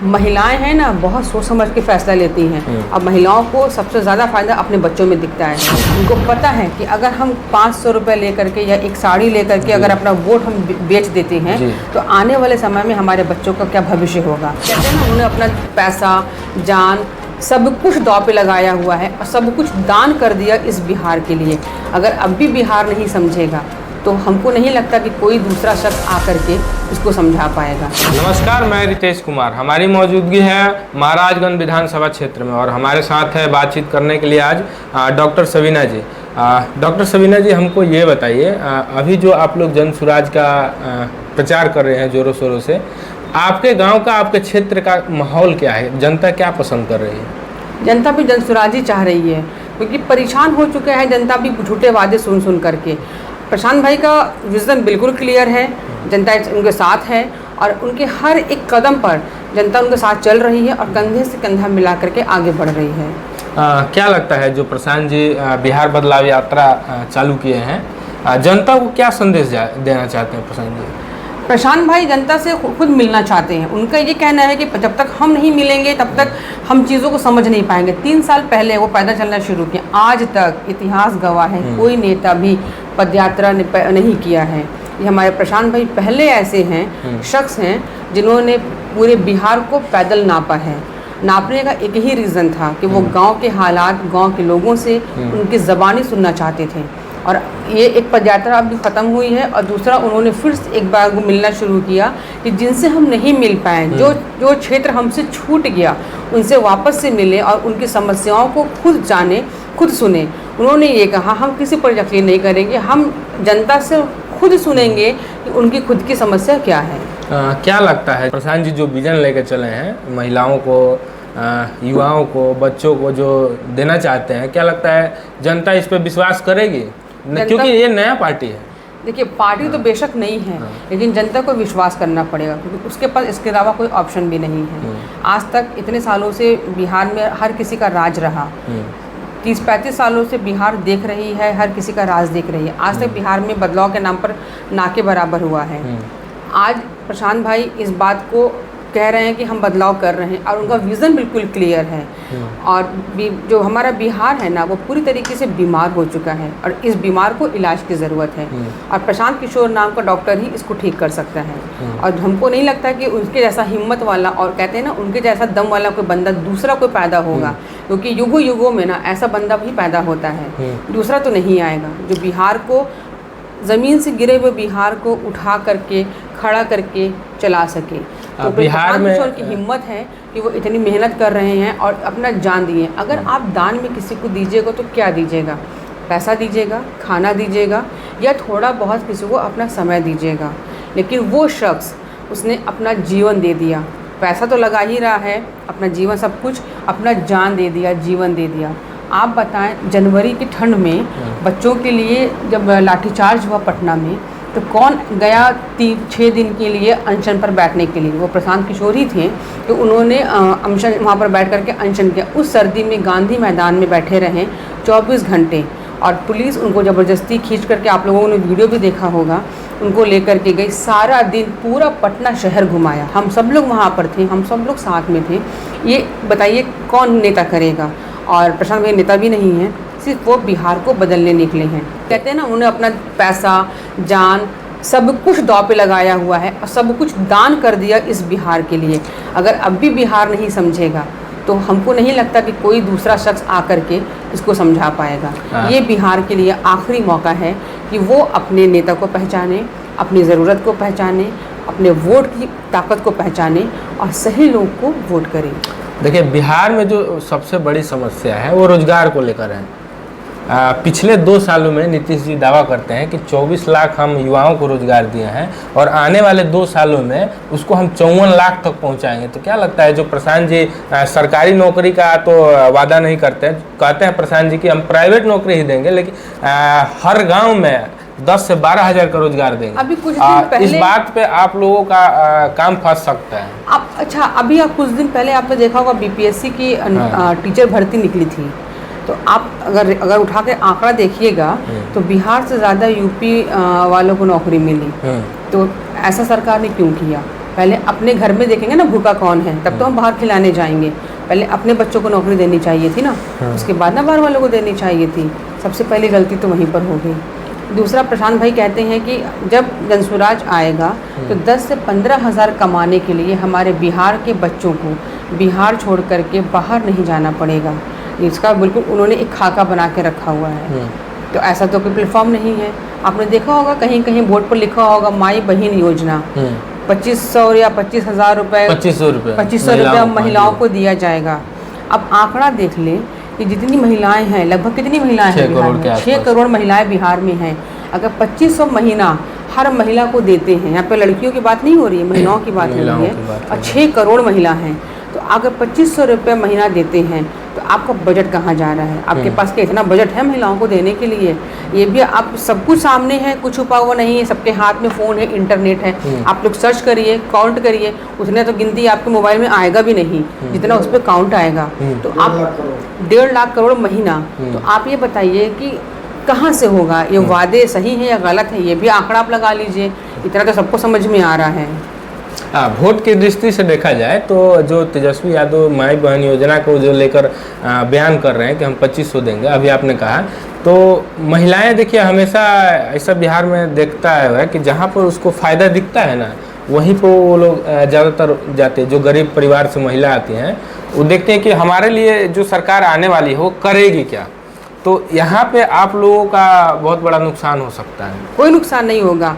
महिलाएं हैं ना, बहुत सोच समझ के फैसला लेती हैं। अब महिलाओं को सबसे ज़्यादा फायदा अपने बच्चों में दिखता है। उनको पता है कि अगर हम 500 रुपये लेकर के या एक साड़ी लेकर के अगर अपना वोट हम बेच देते हैं तो आने वाले समय में हमारे बच्चों का क्या भविष्य होगा। कहते हैं ना, उन्होंने अपना पैसा, जान, सब कुछ दांव पे लगाया हुआ है और सब कुछ दान कर दिया इस बिहार के लिए। अगर अब भी बिहार नहीं समझेगा तो हमको नहीं लगता कि कोई दूसरा शख्स आकर के इसको समझा पाएगा। नमस्कार, मैं रितेश कुमार। हमारी मौजूदगी है महाराजगंज विधानसभा क्षेत्र में और हमारे साथ है बातचीत करने के लिए आज डॉक्टर सबीना जी। डॉक्टर सबीना जी, हमको ये बताइए, अभी जो आप लोग जन सुराज का प्रचार कर रहे हैं जोरों शोरों से, आपके गांव का, आपके क्षेत्र का माहौल क्या है? जनता क्या पसंद कर रही है? जनता भी जन सुराज ही चाह रही है, क्योंकि परेशान हो चुके हैं जनता भी झूठे वादे सुन सुन करके। प्रशांत भाई का विज़न बिल्कुल क्लियर है, जनता उनके साथ है और उनके हर एक कदम पर जनता उनके साथ चल रही है और कंधे से कंधा मिला करके आगे बढ़ रही है। क्या लगता है जो प्रशांत जी बिहार बदलाव यात्रा चालू किए हैं, जनता को क्या संदेश देना चाहते हैं प्रशांत जी? प्रशांत भाई जनता से खुद मिलना चाहते हैं। उनका ये कहना है कि जब तक हम नहीं मिलेंगे तब तक हम चीज़ों को समझ नहीं पाएंगे। 3 साल पहले वो पैदल चलना शुरू किया, आज तक इतिहास गवाह है कोई नेता भी पदयात्रा नहीं किया है। ये हमारे प्रशांत भाई पहले ऐसे हैं शख्स हैं जिन्होंने पूरे बिहार को पैदल नापा है। नापने का एक ही रीज़न था कि वो गांव के हालात, गांव के लोगों से उनकी ज़बानी सुनना चाहते थे। और ये एक पदयात्रा अभी ख़त्म हुई है और दूसरा उन्होंने फिर से एक बार मिलना शुरू किया कि जिनसे हम नहीं मिल पाए, जो क्षेत्र हमसे छूट गया, उनसे वापस से मिले और उनकी समस्याओं को खुद जाने, खुद सुने। उन्होंने ये कहा, हम किसी पर यकीन नहीं करेंगे, हम जनता से खुद सुनेंगे कि उनकी खुद की समस्या क्या है। क्या लगता है प्रशांत जी जो विजन लेकर चले हैं, महिलाओं को, युवाओं को, बच्चों को जो देना चाहते हैं, क्या लगता है जनता इस पर विश्वास करेगी? क्योंकि ये नया पार्टी है। देखिए, पार्टी तो बेशक नहीं है, लेकिन जनता को विश्वास करना पड़ेगा, क्योंकि उसके पास इसके अलावा कोई ऑप्शन भी नहीं है। आज तक इतने सालों से बिहार में हर किसी का राज रहा, 30-35 सालों से बिहार देख रही है, हर किसी का राज देख रही है। आज तक बिहार में बदलाव के नाम पर ना के बराबर हुआ है। आज प्रशांत भाई इस बात को कह रहे हैं कि हम बदलाव कर रहे हैं और उनका विज़न बिल्कुल क्लियर है। और जो हमारा बिहार है ना, वो पूरी तरीके से बीमार हो चुका है और इस बीमार को इलाज की ज़रूरत है और प्रशांत किशोर नाम का डॉक्टर ही इसको ठीक कर सकता है। और हमको नहीं लगता कि उनके जैसा हिम्मत वाला, और कहते हैं ना, उनके जैसा दम वाला कोई बंदा दूसरा कोई पैदा होगा, क्योंकि युगों युगों में ना ऐसा बंदा भी पैदा होता है, दूसरा तो नहीं आएगा जो बिहार को, ज़मीन से गिरे हुए बिहार को उठा करके खड़ा करके चला सके। तो बिहार में की हिम्मत है कि वो इतनी मेहनत कर रहे हैं और अपना जान दिए। अगर आप दान में किसी को दीजिएगा तो क्या दीजिएगा? पैसा दीजिएगा, खाना दीजिएगा, या थोड़ा बहुत किसी को अपना समय दीजिएगा। लेकिन वो शख्स, उसने अपना जीवन दे दिया। पैसा तो लगा ही रहा है, अपना जीवन, सब कुछ, अपना जान दे दिया, जीवन दे दिया। आप बताएं, जनवरी की ठंड में बच्चों के लिए जब लाठीचार्ज हुआ पटना में, तो कौन गया 6 दिन के लिए अनशन पर बैठने के लिए? वो प्रशांत किशोर ही थे। तो उन्होंने अनशन वहाँ पर बैठ करके अनशन किया। उस सर्दी में गांधी मैदान में बैठे रहें 24 घंटे और पुलिस उनको ज़बरदस्ती खींच करके, आप लोगों ने वीडियो भी देखा होगा, उनको लेकर के गई। सारा दिन पूरा पटना शहर घुमाया। हम सब लोग वहाँ पर थे, हम सब लोग साथ में थे। ये बताइए कौन नेता करेगा? और प्रशांत भाई नेता भी नहीं है, सिर्फ वो बिहार को बदलने निकले हैं। कहते हैं ना, उन्हें अपना पैसा, जान, सब कुछ दांव पे लगाया हुआ है और सब कुछ दान कर दिया इस बिहार के लिए। अगर अब भी बिहार नहीं समझेगा तो हमको नहीं लगता कि कोई दूसरा शख्स आकर के इसको समझा पाएगा। ये बिहार के लिए आखिरी मौका है कि वो अपने नेता को पहचाने, अपनी ज़रूरत को पहचाने, अपने वोट की ताकत को पहचाने और सही लोग को वोट करें। देखिए, बिहार में जो सबसे बड़ी समस्या है वो रोजगार को लेकर है। पिछले 2 सालों में नीतीश जी दावा करते हैं कि 24 लाख हम युवाओं को रोजगार दिए हैं और आने वाले 2 सालों में उसको हम 54 लाख तक पहुंचाएंगे। तो क्या लगता है, जो प्रशांत जी सरकारी नौकरी का तो वादा नहीं करते हैं, कहते हैं प्रशांत जी कि हम प्राइवेट नौकरी ही देंगे, लेकिन हर गाँव में 10 से 12 हज़ार का रोजगार देंगे। अभी कुछ दिन पहले इस बात पे आप लोगों का काम फंस सकता है। अच्छा, अभी आप कुछ दिन पहले आपने देखा होगा बीपीएससी की टीचर भर्ती निकली थी। तो आप अगर उठा के आंकड़ा देखिएगा तो बिहार से ज़्यादा यूपी वालों को नौकरी मिली। तो ऐसा सरकार ने क्यों किया? पहले अपने घर में देखेंगे ना भूखा कौन है, तब तो हम बाहर खिलाने जाएंगे। पहले अपने बच्चों को नौकरी देनी चाहिए थी ना, उसके बाद ना बाहर वालों को देनी चाहिए थी। सबसे पहली गलती तो वहीं पर हो गई। दूसरा, प्रशांत भाई कहते हैं कि जब जनसुराज आएगा तो 10 से 15 हज़ार कमाने के लिए हमारे बिहार के बच्चों को बिहार छोड़ करके बाहर नहीं जाना पड़ेगा। इसका बिल्कुल उन्होंने एक खाका बना के रखा हुआ है। तो ऐसा तो कोई प्लेटफॉर्म नहीं है। आपने देखा होगा कहीं कहीं बोर्ड पर लिखा होगा माई बहन योजना, 2500 या 25,000 रुपये 2500 रुपये महिलाओं को दिया जाएगा। अब आंकड़ा देख लें कि जितनी महिलाएं हैं, लगभग कितनी महिलाएं हैं बिहार में, 6 करोड़ महिलाएं बिहार में हैं। अगर 2500 महीना हर महिला को देते हैं, यहाँ पे लड़कियों की बात नहीं हो रही है, महिलाओं की बात हो रही है, और 6 करोड़ महिला हैं, तो अगर 2500 रुपये महीना देते हैं तो आपका बजट कहाँ जा रहा है? आपके पास क्या इतना बजट है महिलाओं को देने के लिए? ये भी आप सब कुछ सामने है, कुछ छुपा हुआ नहीं है, सबके हाथ में फ़ोन है, इंटरनेट है। आप लोग सर्च करिए, काउंट करिए, उतने तो गिनती आपके मोबाइल में आएगा भी नहीं जितना उस पर काउंट आएगा। तो आप 1.5 लाख करोड़ महीना, तो आप ये बताइए कि कहाँ से होगा? ये वादे सही है या गलत है? ये भी आंकड़ा आप लगा लीजिए, इतना तो सबको समझ में आ रहा है। वोट की दृष्टि से देखा जाए तो जो तेजस्वी यादव माई बहन योजना को जो लेकर बयान कर रहे हैं कि हम 2500 देंगे, अभी आपने कहा, तो महिलाएं देखिए हमेशा ऐसा बिहार में देखता है कि जहां पर उसको फ़ायदा दिखता है ना, वहीं पर वो लोग ज़्यादातर जाते हैं। जो गरीब परिवार से महिला आती हैं वो देखते हैं कि हमारे लिए जो सरकार आने वाली है वो करेगी क्या। तो यहाँ पे आप लोगों का बहुत बड़ा नुकसान हो सकता है। कोई नुकसान नहीं होगा।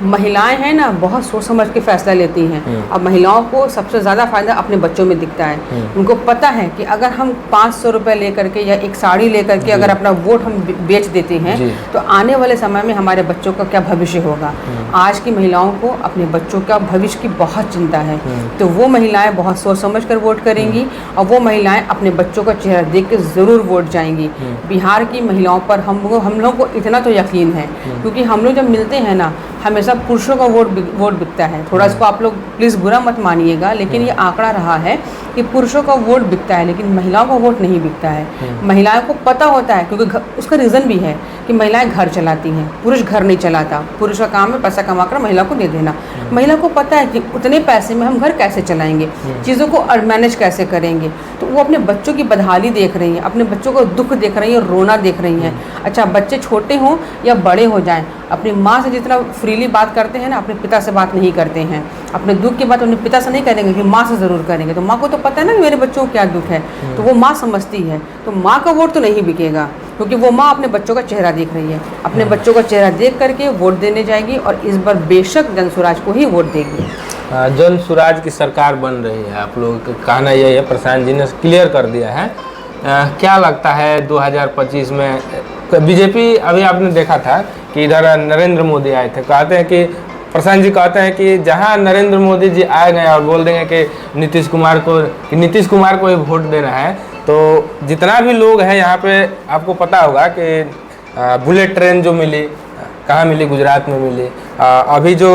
महिलाएं हैं ना, बहुत सोच समझ के फैसला लेती हैं। अब महिलाओं को सबसे ज़्यादा फायदा अपने बच्चों में दिखता है। उनको पता है कि अगर हम 500 रुपये लेकर के या एक साड़ी लेकर के अगर अपना वोट हम बेच देते हैं तो आने वाले समय में हमारे बच्चों का क्या भविष्य होगा। आज की महिलाओं को अपने बच्चों का भविष्य की बहुत चिंता है, तो वो महिलाएं बहुत सोच समझ कर वोट करेंगी और वो महिलाएं अपने बच्चों का चेहरा देख के ज़रूर वोट जाएंगी। बिहार की महिलाओं पर हम लोग को इतना तो यकीन है, क्योंकि हम लोग जब मिलते हैं ना, हमेशा पुरुषों का वोट बिकता है। थोड़ा इसको आप लोग प्लीज़ बुरा मत मानिएगा, लेकिन ये आंकड़ा रहा है कि पुरुषों का वोट बिकता है लेकिन महिलाओं का वोट नहीं बिकता है। महिलाओं को पता होता है, क्योंकि उसका रीज़न भी है कि महिलाएं घर चलाती हैं, पुरुष घर नहीं चलाता। पुरुष का काम है पैसा कमा कर महिला को दे देना। महिला को पता है कि उतने पैसे में हम घर कैसे चलाएंगे, चीज़ों को मैनेज कैसे करेंगे। तो वो अपने बच्चों की बदहाली देख रही हैं, अपने बच्चों को दुख देख रही हैं, रोना देख रही हैं। अच्छा, बच्चे छोटे हों या बड़े हो जाएं, अपनी माँ से जितना फ्रीली बात करते हैं ना, अपने पिता से बात नहीं करते हैं। अपने दुख की बात अपने पिता से नहीं करेंगे कि माँ से ज़रूर करेंगे। तो माँ को तो पता है ना कि मेरे बच्चों को क्या दुख है, तो वो माँ समझती है। तो माँ का वोट तो नहीं बिकेगा, क्योंकि वो माँ अपने बच्चों का चेहरा देख रही है। अपने बच्चों का चेहरा देख करके वोट देने जाएगी और इस बार बेशक जनसुराज को ही वोट देगी। जनसुराज की सरकार बन रही है, आप लोगों का कहना यही है, प्रशांत जी ने क्लियर कर दिया है। क्या लगता है 2025 में बीजेपी, अभी आपने देखा था कि इधर नरेंद्र मोदी आए थे, कहते हैं कि प्रशांत जी कहते हैं कि जहां नरेंद्र मोदी जी आ गए और बोल देंगे कि नीतीश कुमार को ही वोट देना है, तो जितना भी लोग हैं यहाँ पे, आपको पता होगा कि बुलेट ट्रेन जो मिली, कहाँ मिली? गुजरात में मिली। अभी जो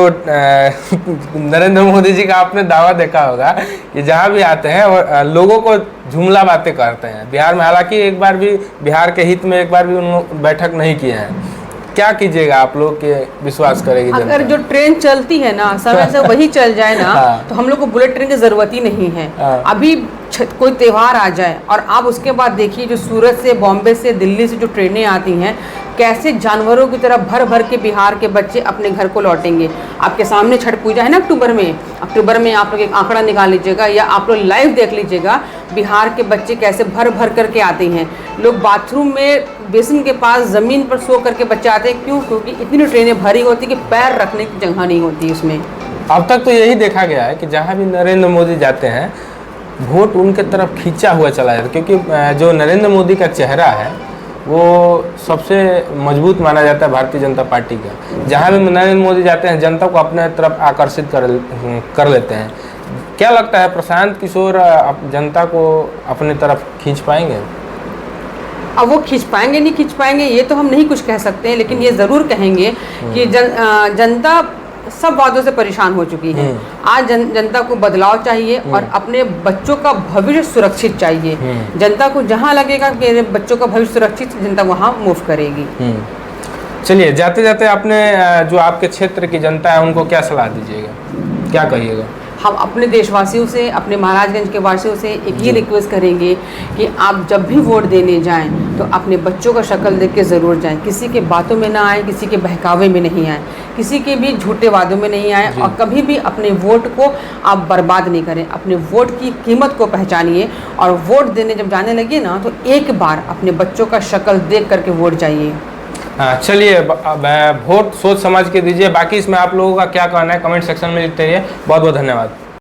नरेंद्र मोदी जी का आपने दावा देखा होगा कि जहाँ भी आते हैं और लोगों को जुमला बातें करते हैं बिहार में। हालांकि एक बार भी बिहार के हित में एक बार भी उन्होंने बैठक नहीं किए हैं। क्या कीजिएगा आप लोग के विश्वास करेगी जनता? अगर जो ट्रेन चलती है ना समय से वही चल जाए ना तो हम लोग को बुलेट ट्रेन की ज़रूरत ही नहीं है। अभी कोई त्यौहार आ जाए और आप उसके बाद देखिए जो सूरत से, बॉम्बे से, दिल्ली से जो ट्रेनें आती हैं, कैसे जानवरों की तरह भर भर के बिहार के बच्चे अपने घर को लौटेंगे। आपके सामने छठ पूजा है ना अक्टूबर में आप लोग एक आंकड़ा निकाल लीजिएगा या आप लोग लाइव देख लीजिएगा, बिहार के बच्चे कैसे भर भर करके आते हैं। लोग बाथरूम में बेसिन के पास ज़मीन पर सो करके बच्चे आते हैं। क्यों? क्योंकि इतनी ट्रेनें भरी होती कि पैर रखने की जगह नहीं होती उसमें। अब तक तो यही देखा गया है कि जहाँ भी नरेंद्र मोदी जाते हैं वोट उनके तरफ खींचा हुआ चला जाता है, क्योंकि जो नरेंद्र मोदी का चेहरा है वो सबसे मजबूत माना जाता है भारतीय जनता पार्टी का। जहाँ भी नरेंद्र मोदी जाते हैं जनता को अपने तरफ आकर्षित कर लेते हैं। क्या लगता है प्रशांत किशोर जनता को अपने तरफ खींच पाएंगे? अब वो खींच पाएंगे नहीं खींच पाएंगे ये तो हम नहीं कुछ कह सकते हैं, लेकिन ये ज़रूर कहेंगे कि जनता सब वादों से परेशान हो चुकी है। आज जनता को बदलाव चाहिए और अपने बच्चों का भविष्य सुरक्षित चाहिए। जनता को जहां लगेगा कि बच्चों का भविष्य सुरक्षित, जनता वहां मूव करेगी। चलिए, जाते जाते आपने जो आपके क्षेत्र की जनता है उनको क्या सलाह दीजिएगा, क्या कहिएगा? हम अपने देशवासियों से, अपने महाराजगंज के वासियों से एक ही रिक्वेस्ट करेंगे कि आप जब भी वोट देने जाएं तो अपने बच्चों का शक्ल देख के ज़रूर जाएं, किसी के बातों में ना आए, किसी के बहकावे में नहीं आए, किसी के भी झूठे वादों में नहीं आए, और कभी भी अपने वोट को आप बर्बाद नहीं करें। अपने वोट की कीमत को पहचानिए, और वोट देने जब जाने लगे ना तो एक बार अपने बच्चों का शक्ल देख करके वोट जाइए। हाँ, चलिए, वोट सोच समझ के दीजिए। बाकी इसमें आप लोगों का क्या कहना है कमेंट सेक्शन में लिखते रहिए। बहुत बहुत धन्यवाद।